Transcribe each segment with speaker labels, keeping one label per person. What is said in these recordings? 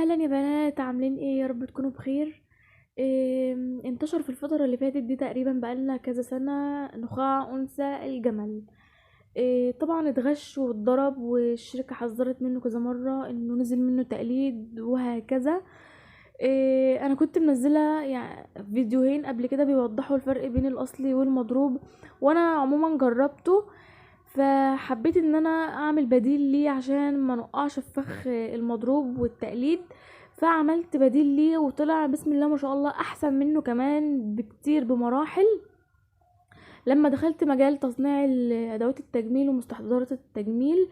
Speaker 1: اهلا يا بنات، عاملين ايه؟ يا رب تكونوا بخير. انتشر في الفترة اللي فاتت دي تقريبا بقالنا كذا سنة نخاع انثى الجمل. طبعا اتغش واتضرب، والشركة حذرت منه كذا مرة انه نزل منه تقليد وهكذا. انا كنت منزلة يعني فيديوهين قبل كده بيوضحوا الفرق بين الاصلي والمضروب، وانا عموما جربته، فحبيت ان انا اعمل بديل ليه عشان ما نقعش في فخ المضروب والتقليد. فعملت بديل ليه وطلع بسم الله ما شاء الله احسن منه كمان بكتير بمراحل. لما دخلت مجال تصنيع ادوات التجميل ومستحضرات التجميل،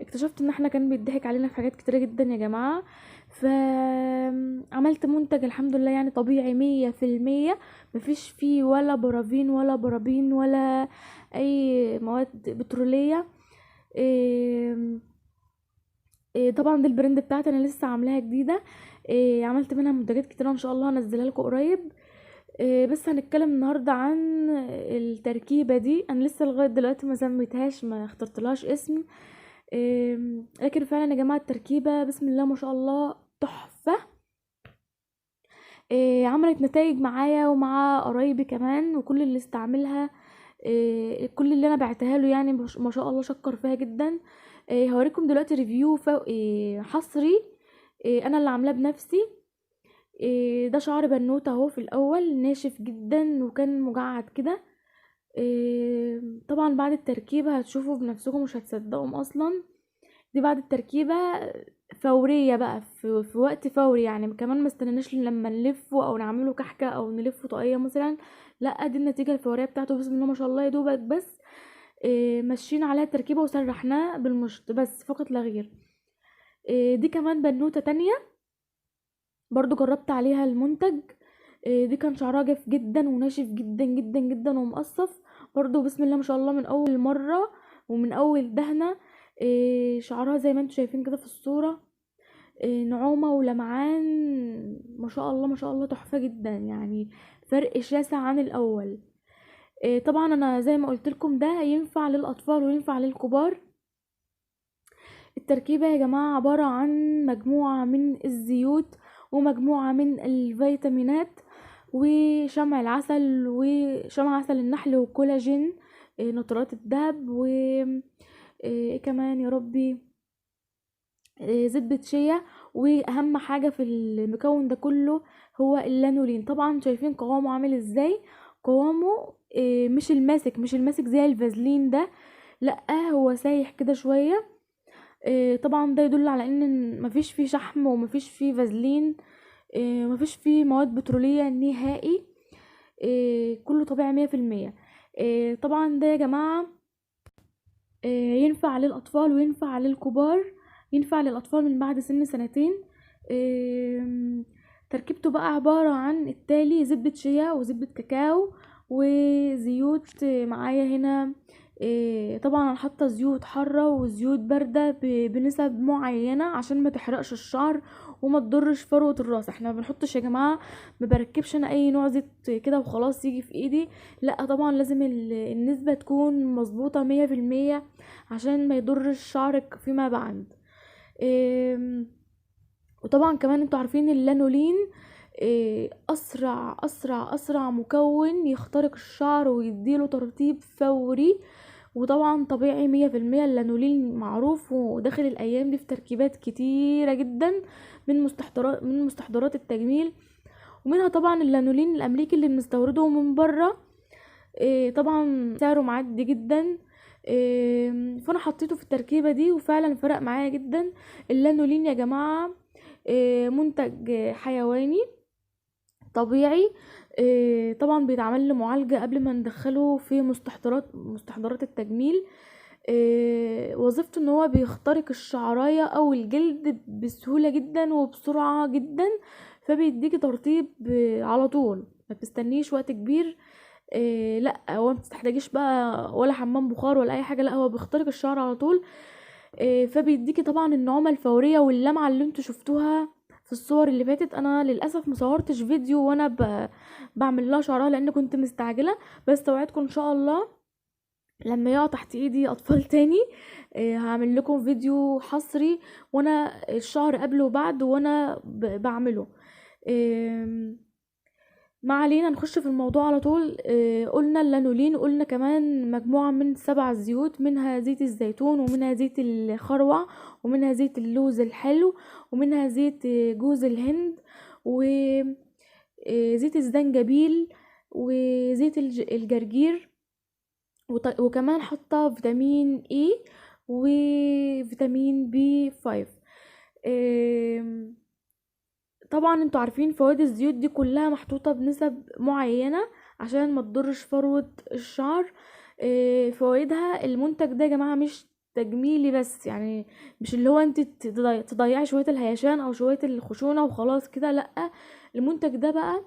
Speaker 1: اكتشفت ان احنا كان بيضحك علينا في حاجات كتيرة جدا يا جماعة. فعملت منتج الحمد لله يعني طبيعي 100%، مفيش فيه ولا برافين ولا برابين ولا اي مواد بترولية. إيه طبعا دي البراند بتاعتي، انا لسه عاملاها جديدة. عملت منها منتجات كتيرة ان شاء الله هنزلها لكم قريب. بس هنتكلم النهاردة عن التركيبة دي. انا لسه لغاية دلوقتي ما سميتهاش، ما اخترتلهاش اسم. لكن فعلا يا جماعة التركيبة بسم الله ما شاء الله تحفة. عملت نتائج معايا ومع قرايبي كمان، وكل اللي استعملها، كل اللي انا بعتها له يعني ما شاء الله شكر فيها جدا. هوريكم دلوقتي ريفيو حصري، انا اللي عاملاه بنفسي. ده شعر بنوته اهو، في الاول ناشف جدا وكان مجعد كده. طبعا بعد التركيبة هتشوفوا بنفسكم مش هتصدقوا اصلا. دي بعد التركيبة فورية بقى، في وقت فوري يعني، كمان ما استناناش لما نلفه او نعمله كحكة او نلفه طاقية مثلا. لا، دي النتيجة الفورية بتاعته بسم الله ما شاء الله، يا دوبك بس ماشيين عليها التركيبة وسرحناه بالمشط بس فقط لا غير. دي كمان بنوتة تانية برضو جربت عليها المنتج. دي كان شعرها جاف جدا وناشف جدا جدا جدا ومقصف، برضو بسم الله ما شاء الله من اول مرة ومن اول دهنة. شعرها زي ما انتم شايفين كده في الصورة، نعومة ولمعان، ما شاء الله ما شاء الله تحفة جدا يعني، فرق شاسع عن الاول. طبعا انا زي ما قلت لكم ده ينفع للاطفال وينفع للكبار. التركيبة يا جماعة عبارة عن مجموعة من الزيوت ومجموعة من الفيتامينات وشمع العسل وشمع عسل النحل وكولاجين، نترات الدهب، و كمان يا ربي زبدة شيا. واهم حاجة في المكون ده كله هو اللانولين. طبعا شايفين قوامه عامل ازاي؟ قوامه مش الماسك زي الفازلين ده، لا هو سايح كده شوية. طبعا ده يدل على ان مفيش فيه شحم ومفيش فيه فازلين، مفيش فيه مواد بترولية نهائي. كله طبيعي 100%. طبعا ده يا جماعة ينفع للأطفال وينفع للكبار. ينفع للأطفال من بعد سن سنتين. تركيبته بقى عبارة عن التالي: زبدة شيا وزبدة كاكاو وزيوت. معايا هنا طبعا انا حاطه زيوت حاره وزيوت بارده بنسب معينه عشان ما تحرقش الشعر وما تضرش فروه الراس. احنا ما بنحطش يا جماعه، ما بركبش انا اي نوع زيت كده وخلاص يجي في ايدي، لا طبعا لازم النسبه تكون مظبوطه 100% عشان ما يضرش شعرك فيما بعد. وطبعا كمان انتوا عارفين اللانولين اسرع مكون يخترق الشعر ويديله ترطيب فوري، وطبعا طبيعي 100%. اللانولين معروف وداخل الايام دي في تركيبات كتيرة جدا من مستحضرات التجميل، ومنها طبعا اللانولين الامريكي اللي بنستورده من بره. طبعا سعره معدي جدا. فانا حطيته في التركيبة دي وفعلا فرق معايا جدا. اللانولين يا جماعة منتج حيواني طبيعي. طبعا بيتعمل له معالجة قبل ما ندخله في مستحضرات التجميل. وظيفته ان هو بيخترق الشعراية او الجلد بسهولة جدا وبسرعة جدا، فبيديكي ترطيب على طول، ما بتستنيش وقت كبير. لا هو ما بتحتاجيش بقى ولا حمام بخار ولا اي حاجة، لا هو بيخترق الشعر على طول. فبيديكي طبعا النعومة الفورية واللمعة اللي انتوا شفتوها في الصور اللي فاتت. انا للاسف مصورتش فيديو وانا بعمل لها شعرها لان كنت مستعجلة، بس توعدكم ان شاء الله لما يقع تحت ايدي اطفال تاني هعمل لكم فيديو حصري وانا الشهر قبل وبعد وانا بعمله. آم، ما علينا، نخش في الموضوع على طول. قلنا اللانولين، قلنا كمان مجموعة من 7 زيوت، منها زيت الزيتون، ومنها زيت الخروع، ومنها زيت اللوز الحلو، ومنها زيت جوز الهند، وزيت الزنجبيل، وزيت الجرجير، وكمان حاطة فيتامين اي وفيتامين بي 5. طبعا انتوا عارفين فوائد الزيوت دي كلها محطوطة بنسب معينة عشان ما تضرش فروة الشعر. فوائدها، المنتج ده يا جماعة مش تجميلي بس، يعني مش اللي هو انت تضيعي شوية الهيشان او شوية الخشونة وخلاص كده، لأ. المنتج ده بقى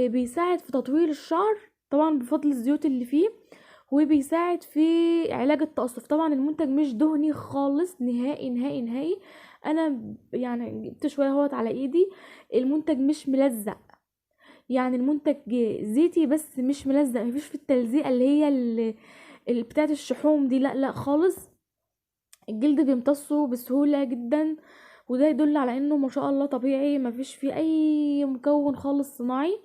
Speaker 1: بيساعد في تطويل الشعر طبعا بفضل الزيوت اللي فيه، وبيساعد في علاج التقصف. طبعا المنتج مش دهني خالص، نهائي نهائي نهائي. انا يعني جبت شويه اهوت على ايدي، المنتج مش ملزق، يعني المنتج زيتي بس مش ملزق، مفيش في التلزيقه اللي هي اللي بتاعت الشحوم دي، لا لا خالص. الجلد بيمتصه بسهوله جدا، وده يدل على انه ما شاء الله طبيعي، مفيش فيه اي مكون خالص صناعي.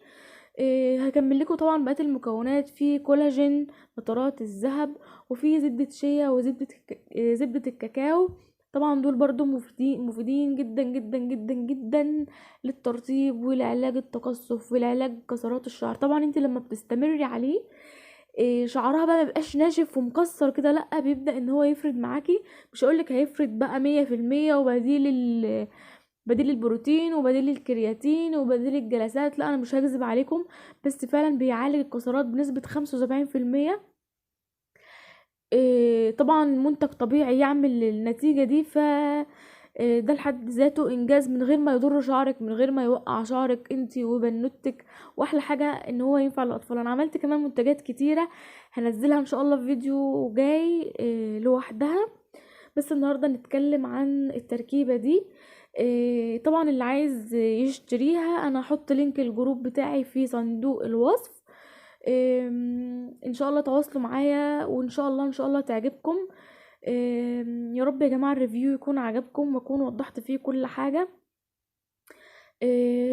Speaker 1: هكمل لكم طبعا بقيه المكونات. في كولاجين، نترات الذهب، وفي زبده شيا وزبده زبده الكاكاو. طبعا دول برضو مفيدين جدا جدا جدا جدا للترطيب ولعلاج التقصف ولعلاج كسرات الشعر. طبعا انت لما بتستمري عليه شعرها بقى مبقاش ناشف ومكسر كده، لأ، بيبدأ ان هو يفرد معاكي. مش هقولك هيفرد بقى 100% وبديل بديل البروتين وبديل الكرياتين وبديل الجلسات، لا انا مش هكذب عليكم، بس فعلا بيعالج الكسرات بنسبة 75%. طبعا منتج طبيعي يعمل النتيجة دي، ف ده لحد ذاته انجاز من غير ما يضر شعرك، من غير ما يوقع شعرك انتي وبنوتك. واحلى حاجة ان هو ينفع للاطفال. انا عملت كمان منتجات كتيرة هنزلها ان شاء الله في فيديو جاي لوحدها، بس النهاردة نتكلم عن التركيبة دي. طبعا اللي عايز يشتريها انا هحط لينك الجروب بتاعي في صندوق الوصف. ان شاء الله تواصلوا معايا، وان شاء الله ان شاء الله تعجبكم. يا رب يا جماعة الريفيو يكون عجبكم واكون وضحت فيه كل حاجة.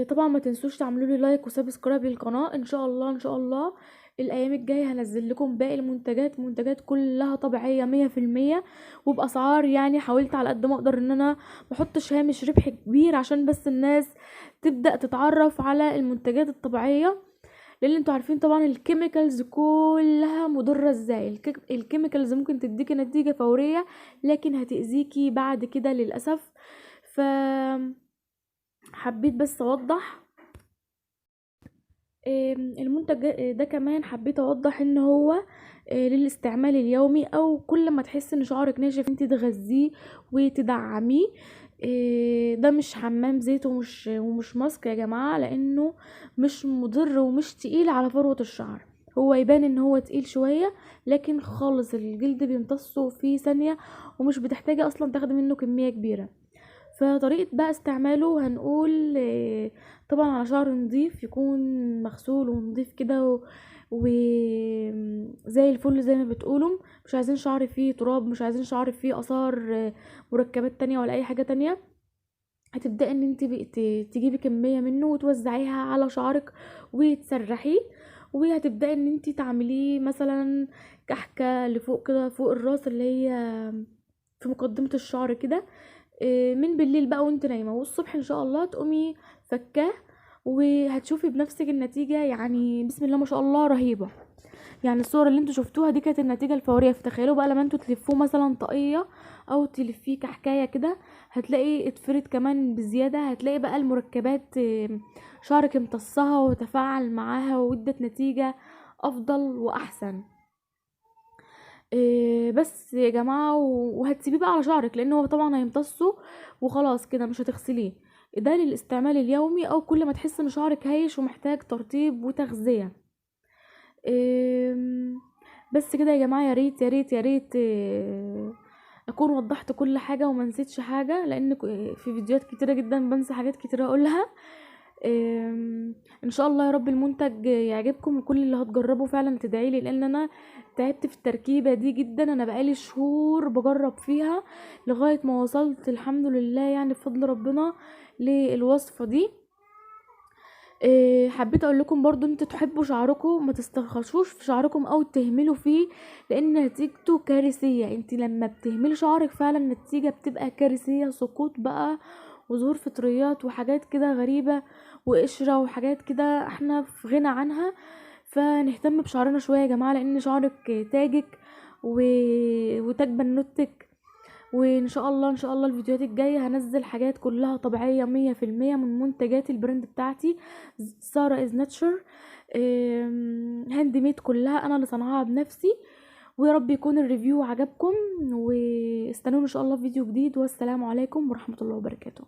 Speaker 1: طبعا ما تنسوش تعملوا لي لايك وسبسكرايب للقناة. ان شاء الله ان شاء الله الايام الجايه هنزل لكم باقي المنتجات كلها طبيعيه 100%، وباسعار يعني حاولت على قد ما اقدر ان انا محطش هامش ربح كبير عشان بس الناس تبدا تتعرف على المنتجات الطبيعيه. لان انتوا عارفين طبعا الكيميكالز كلها مضره ازاي. الكيميكالز ممكن تديكي نتيجه فوريه لكن هتاذيكي بعد كده للاسف. ف حبيت بس اوضح المنتج ده كمان حبيت اوضح ان هو للاستعمال اليومي، او كل ما تحس ان شعرك ناشف انت تغذيه وتدعميه. ده مش حمام زيت ومش ماسك يا جماعة، لانه مش مضر ومش تقيل على فروة الشعر. هو يبان ان هو تقيل شوية لكن خالص الجلد بيمتصه في ثانية، ومش بتحتاجي اصلا تاخدي منه كمية كبيرة. فطريقة بقى استعماله هنقول طبعا على شعر نضيف يكون مغسول ونضيف كده وزي الفل زي ما بتقولوا. مش عايزين شعر فيه تراب، مش عايزين شعر فيه اثار مركبات تانية ولا اي حاجة تانية. هتبدأ ان انت تجيبي كمية منه وتوزعيها على شعرك وتسرحيه، وهتبدأ ان انت تعمليه مثلا كحكة لفوق كده فوق الراس اللي هي في مقدمة الشعر كده من بالليل بقى وانت نايمة، والصبح ان شاء الله تقومي فكاه وهتشوفي بنفسك النتيجة. يعني بسم الله ما شاء الله رهيبة. يعني الصور اللي انتوا شفتوها دي كانت النتيجة الفورية. فتخيلوا بقى لما انتوا تلفوه مثلا طاقية او تلفيه كحكاية كده، هتلاقي اتفرد كمان بزيادة، هتلاقي بقى المركبات شعرك امتصها وتفاعل معاها وادت نتيجة افضل واحسن. بس يا جماعة وهتسيبيه بقى على شعرك لان هو طبعا هيمتصه وخلاص كده مش هتغسليه. ده للاستعمال اليومي او كل ما تحس ان شعرك هايش ومحتاج ترطيب وتغذية. بس كده يا جماعة، يا ريت يا ريت يا ريت اكون وضحت كل حاجة وما نسيتش حاجة، لان في فيديوهات كتيرة جدا بنسى حاجات كتيرة اقولها. ان شاء الله يا رب المنتج يعجبكم، وكل اللي هتجربه فعلا تدعيلي، لان انا تعبت في التركيبة دي جدا. انا بقالي شهور بجرب فيها لغاية ما وصلت الحمد لله يعني بفضل ربنا للوصفة دي. حبيت اقول لكم برضو انتوا تحبوا شعركم، ما تسترخصوش في شعركم او تهملوا فيه، لان نتيجته كارثية. انت لما بتهملي شعرك فعلا النتيجة بتبقى كارثية، سقوط بقى وظهور فطريات وحاجات كده غريبة وقشرة وحاجات كده احنا في غنى عنها. فنهتم بشعرنا شوية يا جماعة، لان شعرك تاجك و... وتاج بنوتك. وان شاء الله ان شاء الله الفيديوهات الجايه هنزل حاجات كلها طبيعيه 100% من منتجات البراند بتاعتي ساره از ناتشر، هاند ميد كلها انا اللي صنعها بنفسي. ويا رب يكون الريفيو عجبكم، واستنوني ان شاء الله في فيديو جديد، والسلام عليكم ورحمه الله وبركاته.